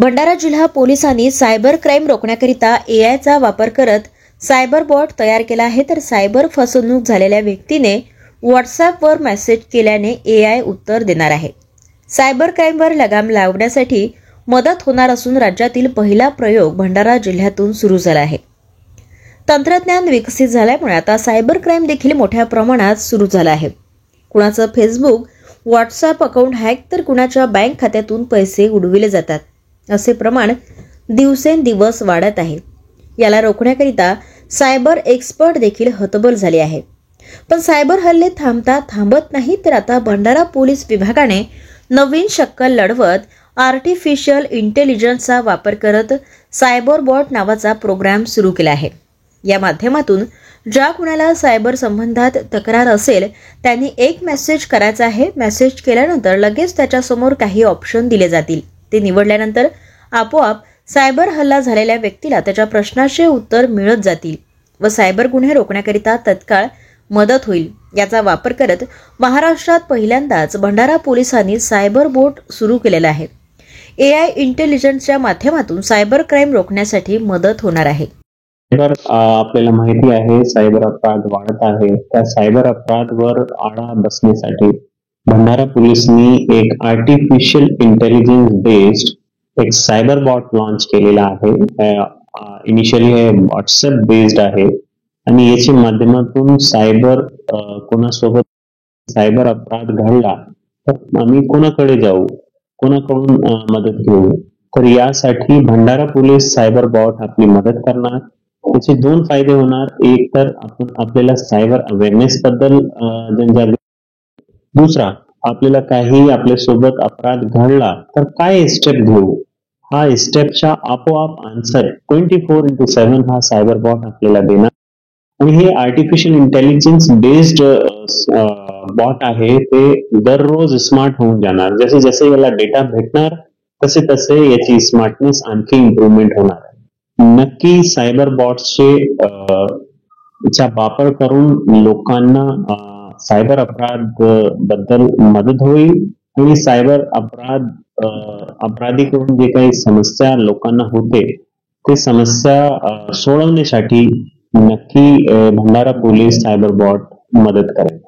भंडारा जिल्हा पोलिसांनी cyber crime रोखण्याकरिता एआयचा वापर करत सायबर बॉट तयार केला आहे। तर सायबर फसवणूक झालेल्या व्यक्तीने व्हॉट्सअपवर मेसेज केल्याने एआय उत्तर देणार आहे। सायबर क्राईमवर लगाम लावण्यासाठी मदत होणार असून राज्यातील पहिला प्रयोग भंडारा जिल्ह्यातून सुरू झाला आहे। तंत्रज्ञान विकसित झाल्यामुळे आता सायबर क्राईम देखील मोठ्या प्रमाणात सुरू झाला आहे। कुणाचं फेसबुक, व्हॉट्सअप अकाउंट हॅक तर कुणाच्या बँक खात्यातून पैसे उडविले जातात, असे प्रमाण दिवसेंदिवस वाढत आहे। याला रोखण्याकरिता सायबर एक्सपर्ट देखील हतबल झाले आहे। पण सायबर हल्ले थांबत नाही, तर आता भंडारा पोलीस विभागाने नवीन शक्कल लढवत आर्टिफिशियल इंटेलिजन्सचा वापर करत सायबर बॉट नावाचा प्रोग्राम सुरू केला आहे। या माध्यमातून ज्या कुणाला सायबर संबंधात तक्रार असेल त्यांनी एक मेसेज करायचा आहे। मेसेज केल्यानंतर लगेच त्याच्यासमोर काही ऑप्शन दिले जातील। ते निवडल्यानंतर आपोआप सायबर हल्ला झालेल्या व्यक्तीला त्याच्या प्रश्नाचे उत्तर मिळत जातील व सायबर गुन्हे रोखण्याकरिता तत्काळ मदत होईल। याचा वापर करत महाराष्ट्रात पहिल्यांदाच भंडारा पोलिसांनी सायबर बोट सुरू केलेला आहे। एआय इंटेलिजन्सच्या माध्यमातून सायबर क्राईम रोखण्यासाठी मदत होणार आहे। आपल्याला माहिती आहे सायबर अपराध वाढत आहे। त्या सायबर अपराधवर आळा बसण्यासाठी भंडारा पोलिसांनी एक आर्टिफिशियल इंटेलिजन्स बेस्ड एक सायबर बॉट लॉन्च केलेला आहे। इनिशियली हे व्हॉट्सअप बेस्ड आहे आणि याच्या माध्यमातून कोणासोबत सायबर अपराध घडला तर आम्ही कोणाकडे जाऊ, कोणाकडून मदत घेऊ। तर यासाठी भंडारा पोलीस सायबर बॉट आपली मदत करणार। त्याचे दोन फायदे होणार। एक तर आपल्याला सायबर अवेअरनेस बद्दल जनजागृती, दुसरा आपल्याला काही आपल्यासोबत अपराध घडला तर काय स्टेप घेऊ, हा स्टेपचा आपोआप आन्सर 24/7 हा सायबर बॉट आपल्याला देणार। आणि हे आर्टिफिशियल इंटेलिजन्स बेस्ड बॉट आहे, ते दररोज स्मार्ट होऊन जाणार। जसे जसे याला डेटा भेटणार तसे तसे याची स्मार्टनेस आणखी इम्प्रूव्हमेंट होणार आहे। नक्की सायबर बॉट्सचे चा वापर करून लोकांना सायबर अपराध बद्दल मदत होईल आणि सायबर अपराधीकडून जे काही समस्या लोकांना होते ते समस्या सोडवण्यासाठी नक्की भंडारा पोलीस सायबर बॉट मदत करेल।